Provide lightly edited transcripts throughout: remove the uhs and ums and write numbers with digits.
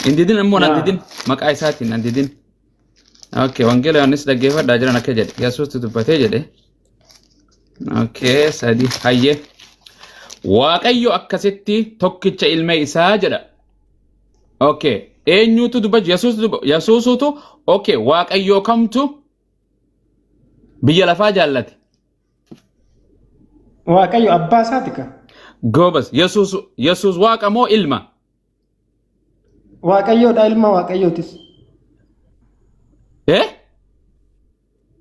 Indidin ammoo nandidin maqaa isaatiin nandidin. Okay, wangeela Yohaannis dhaggeeffadhaa jiran akka jedhe. Yesuustu dubbatee jedhe. Okay, sadi hayyee. Waaqayyo akkasitti tokkicha ilma isaa jedha. Okay, eenyutu dubbatu? Yesuusutu. Okay, waaqayyo kamtu biyya lafaa jaallate? Waaqayyo abbaa isaati ka. Gobas, Yesuus waaqa moo ilma? Waaqayyoodha ilma waaqayyootis.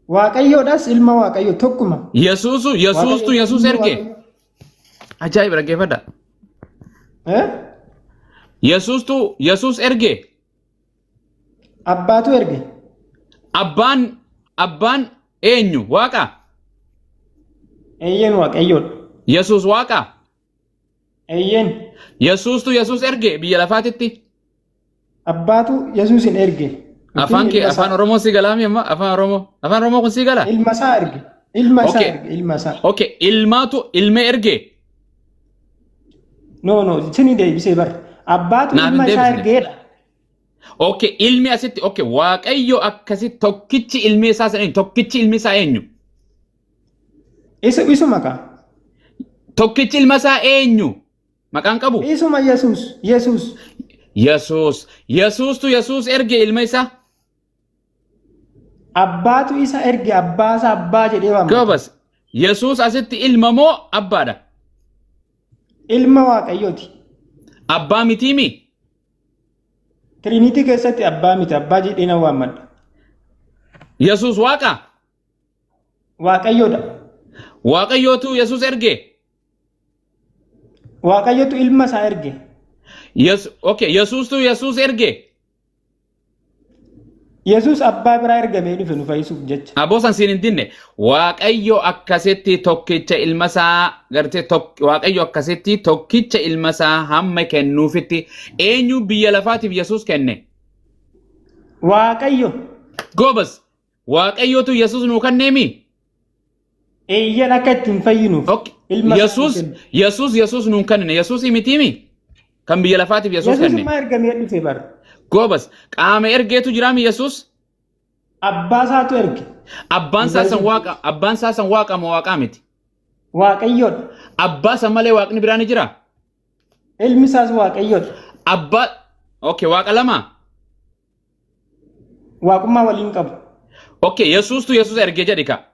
Waaqayyoodhas ilma waaqayyo tokkuma. Yesuus erge. Ajaa'iba dhaggeeffadha. Yesuus erge. Abbaatu erge. Abbaan eenyu? Waaqa? Eeyyen waaqayyoodha. Yesuus waaqa? Eeyyen. Yesuus erge biyya lafaatitti. Abbaatu Yesuusin erge. Afaan Oromoo si galaami amma afaan Oromoo kun si gala? Ilma isaa erge. Ilma isaa. Okay, ilma erge. No, sini deebisee bar. Abbaatu ilma isaa ergeedha. Okay, ilmi asitti okay, waaqayyo akkasitti tokkichi ilmi isaa san tokkichi ilmi isaa eenyu? Isu maqaa. Tokkichi ilma isaa eenyu? Maqaan qabu? Isuma Yesuus erge ilma isaa. Abbaatu isa erge abbaasaa abbaa jedhee waamama. Gobas, Yesuus asitti ilma moo abbaadha? Ilma waaqayyooti. Abbaa mitiimi? Trinity keessatti abbaa miti abbaa jedhee na waamadha. Yesuus waaqa? Waaqayyoodha. Waaqayyootu Yesuus erge? Waaqayyotu ilma isaa erge. Okay, Yesuus erge? Yesuus abbaa biraa ergamee dhufe nu fayyisuuf jecha. Aboosan siin hin dinne waaqayyo akkasitti tokkicha ilma isaa gartee waaqayyo akkasitti tokkicha ilma isaa hamma kennuufitti eenyu biyya lafaatiif Yesuus kenne? Waaqayyo. Gobas, waaqayyotu Yesuus nuu kenneemi? Eeyyan akka ittiin fayyinuuf. Yesuus nuu kenne. Yesuus mitiimi? Kan biyya lafaatiif Yesuus kenne. Yesuus ma ergamee dhufe bar. Gobas, qaama ergeetu jiraami Yesuus? Abbaa isaatu erge. Abbaan isaa san waaqa moo waaqaa miti? Waaqayyoodha. Abbaa san malee waaqni biraan ni jira? Ilmi isaas waaqayyoodha. Okay, waaqa lama? Waaqummaa waliin qabu. Okay, Yesuus erge jedhi ka.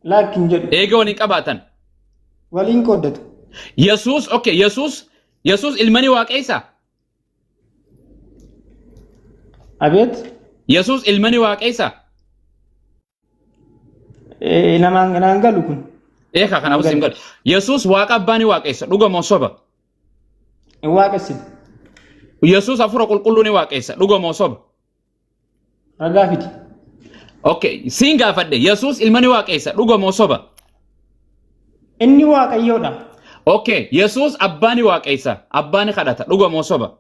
Laakin jedhu. Eega waliin qabaatan. Waliin qooddatu. Yesuus ilmani waaqeessa? Abeet. Yesuus ilmani waaqeessa? Namaan galu kun. Eeka kana busim galu. Yesuus waaqa abbaani waaqeessa dhuga moo soba? Waaqessin. Yesuus hafuura qulqulluu ni waaqeessa dhuga moo soba? Ragaa fidi. Okay, siin gaafadhe Yesuus ilmani waaqeessa dhuga moo soba? Inni waaqayyoodha. Okay, Yesuus abbaani waaqeessa abbaani kadhata dhuga moo soba?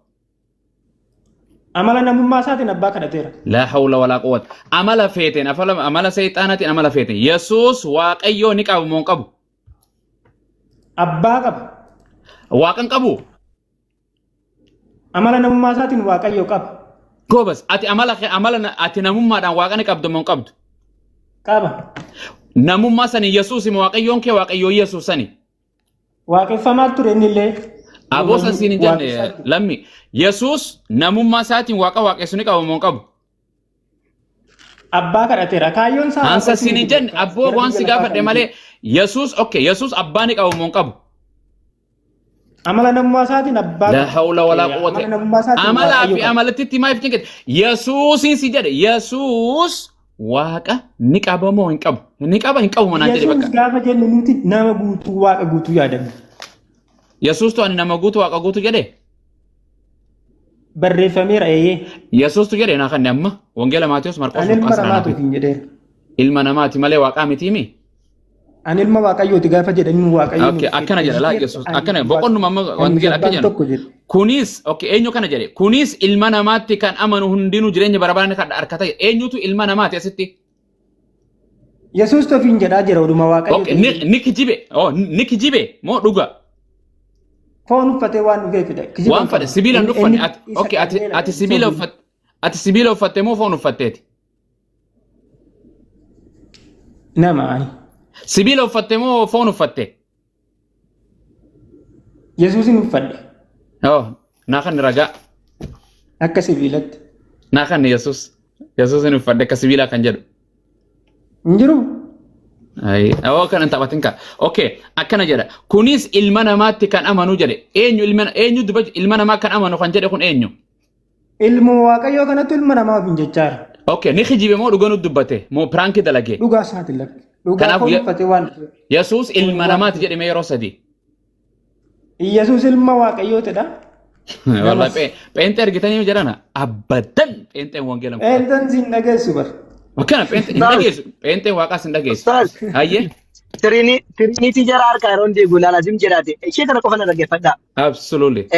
Amala namummaa isaatiin abbaa kadhateera. La hawla wala quwwata. Amala feeteen amala seexaanaatiin amala feeteen. Yesuus waaqayyoo ni qabu moo hin qabu? Abbaa qaba. Waaqan qabu? Amala namummaa isaatiin waaqayyoo qaba. Gobas, ati namummaadhaan waaqa ni qabdu moo hin qabdu? Qaba. Namummaa sani Yesuus moo waaqayyoon kee waaqayyoo Yesuus sani? Waaqeffamaa ture innillee. Aboosan siin hin jenne lammi. Yesuus namummaa isaatiin waaqa waaqessu ni qaba moo hin qabu? Abbaa kadhateera. Kaayyoon isaa. Ansa siin hin jenne abboo waan si gaafadhe malee Yesuus abbaa ni qaba moo hin qabu? Amala namummaa isaatiin abbaa. La hawla wala quwwata. Amalaa fi amalatti maaf jengete? Yesuusin si jedhe Yesuus waaqa ni qaba moo hin qabu? Ni qaba hin qabu manaan jedhe bakka. Yesuus gaafa jennu nuti nama guutuu waaqa guutuu yaadanna. Yesuus ani nama guutuu waaqa guutuu jedhe? Barreeffameera eeyyee. Yesuus tu jedhe naa kanne amma wangeela Maatiyos Marqos Ilma namaatu hin jedheera. Ilma namaati malee waaqaa mitiimi? Ani ilma waaqayyooti gaafa jedhanii waaqayyoo. Okay, akkana jedha laa Yesuus akkana boqonnuma amma wangeela akka jedhu. Kunis eenyu kana jedhe? Kunis ilma namaatti kan amanu hundinuu jireenya bara baraan kan argata. Eenyutu ilma namaati asitti? Yesuus tofiin jedhaa jira oduma waaqayyoo. Ni kijibe moo dhuga? Foon uffatee waan dhufee fide. Waan fedhe sibiila hin dhuffanne. Okay, ati sibiila uffatte moo foon uffatteeti? Nama ani. Sibiila uffatte moo foon uffatte? Yesuusin uffadhe. Naa kan ragaa. Akka sibiilatti. Naa kan Yesuusin uffadhe akka sibiilaa kan jedhu. Hin jiru. Kan taphatin ka. Okay, akkana jedha. Kunis ilma namaatti kan amanu jedhe. Eenyu dubbachu ilma namaa kan amanu kan jedhe kun eenyu? Ilma Waaqayyoo kanatu ilma namaa wajjin jechaara. Okay, ni khijibe moo dhugaa nu dubbate moo prank dalage? Dhugaa isaati lakke. Dhugaa foon uffatee waan dhufe. Yesuus ilma namaatti jedhe mee yeroo sadii? Yesuus ilma Waaqayyootidha. Wallahi pente argitanii jedhana abadan pente wangeela. Penten sin dhageessu bar. Akkana pente waaqaa sin dhageessu. Hayyee. Trinity jara harka yeroon deegu laalazim jedhaate ishee kana qofa na dhaggeeffadha. Absolutely.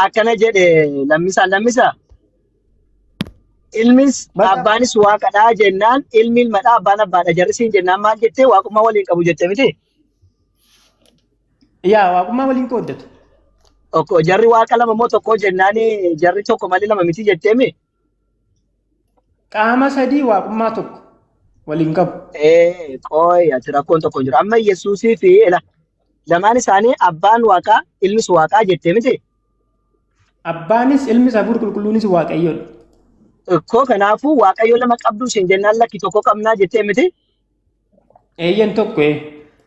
Akkana jedhe lammisa. Ilmis abbaanis waaqadha jennaan ilmi ilmadha abbaan abbaadha jarrisiin jennaan maal jettee waaqummaa waliin qabu jette miti? Yaa waaqummaa waliin qooddatu. Jarri waaqa lama moo tokko jennaan jarri tokko malee lama miti jettee mi? Qaama sadii waaqummaa tokko waliin qabu. Qooyi ati rakkoon tokko jiru. Amma Yesuusii fi lamaan isaanii abbaan waaqaa ilmis waaqaa jettee miti? Abbaanis ilmis hafuura qulqulluunis waaqayyoodha. Kanaafuu waaqayyo lama qabdu isin jennaan lakki tokko qabnaa jettee miti? Eeyyan tokko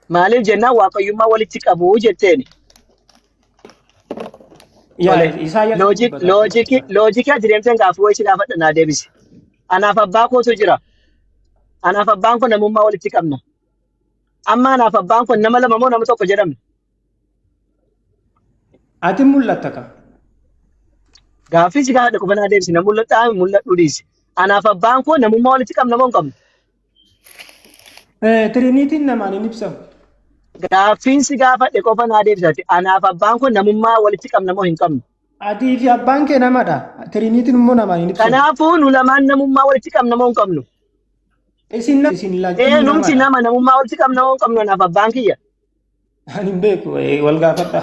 Maaliif jennaan waaqayyummaa walitti qabu jetteeni? Loojikii ati deemteen gaafuu wayii si gaafadha naa deebisi. Anaaf abbaa kootu jira. Anaaf abbaan kun namummaa walitti qabna. Amma anaaf abbaan kun nama lama moo nama tokko jedhamna? Ati mul'atta ka. Gaaffii si gaafadha qofa naa deebisi. Na mul'adhaa mul'adhu dhiisi. Anaaf abbaan kun namummaa walitti qabna moo hin qabnu? Tiriiniitiin namaan hin ibsamu. Gaaffiin si gaafadhe qofa naa deebisati. Anaaf abbaan kun namummaa walitti qabna moo hin qabnu? Atii fi abbaan kee namadha. Tiriiniitiin immoo namaan hin ibsamu. Kanaafuu nu lamaan namummaa walitti qabna moo hin qabnu? Isin laachuun. Numti nama namummaa walitti qabna moo hin qabnu anaaf abbaan kiyya? Ani hin beeku wal gaafadha.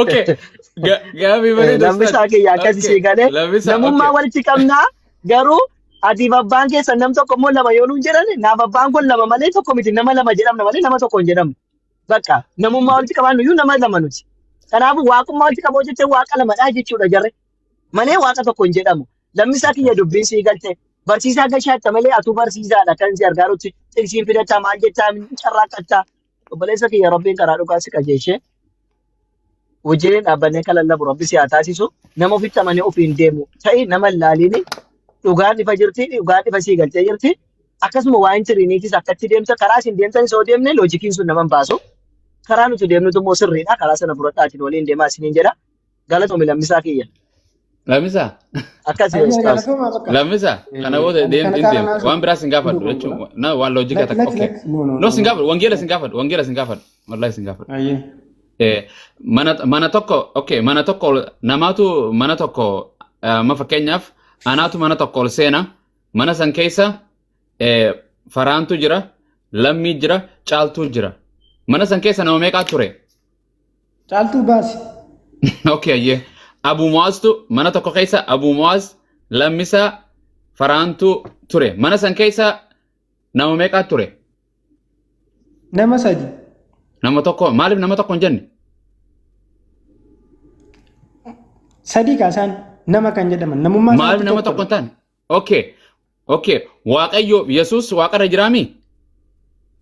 Okay. Gaaffii bareedaa. Lammisaa kiyya akkasii ishee galee namummaa walitti qabnaa garuu atiif abbaan keessan nam tokko immoo lama yoo nuun jedhan naaf abbaan kun lama malee tokko miti nama lama jedhamna malee nama tokko hin jedhamu. Bakka namummaa walitti qabaannu iyyuu nama lama nuti. Kanaafuu waaqummaa walitti qaboo jettee waaqa lamadhaa jechuudha jarre. Malee waaqa tokko hin jedhamu. Lammisaa kiyya dubbiin sii galte. Barsiisaa gashaatta malee atuu barsiisaadha kan si gargaarutti xiqsiin fidataa maal jettaa carraaqqattaa. Obboleessa kiyya rabbiin karaa dhugaa si qajeelchee. Wajjin dhaabbannee kan lallabu rabbi si haa taasisu. Nama ofitti amanee ofiin deemu ta'e nama laaliini dhugaan ifa jirti dhugaan ifa sii galtee jirti. Akkasuma waa'in tiriiniitis akkatti deemta karaa isin deemtan isoo deemne loojikiin sun nama hin baasu. Karaa nuti deemnutu immoo sirriidha. Karaa sana fudhadhaatiin waliin deemaa isiniin jedha. Galatoomi lammisaa kiyya. Lammisaa. Akkasii Lammisaa. Kana booda deemu waan biraas hin gaafadhu jechuun waan loojika takka. No sin gaafadhu wangeela sin gaafadhu wallahi sin gaafadhu. Mana tokko namaatu mana tokko ma fakkeenyaaf anaatu mana tokko ol seena mana san keessa faraantu jira lammii jira caaltuu jira mana san keessa nama meeqaa ture? Caaltuu baasi. Okay Abu Muaztu mana tokko keessa Abu Muaz lammisaa faraantu ture mana san keessa nama meeqaa ture? Nama sadi. Nama tokko maaliif nama tokko hin jenne? Sadii kaasaan nama kan jedhaman namummaa maaliif nama tokko hin taane? Okay Waaqayyo Yesuus waaqarra jiraami?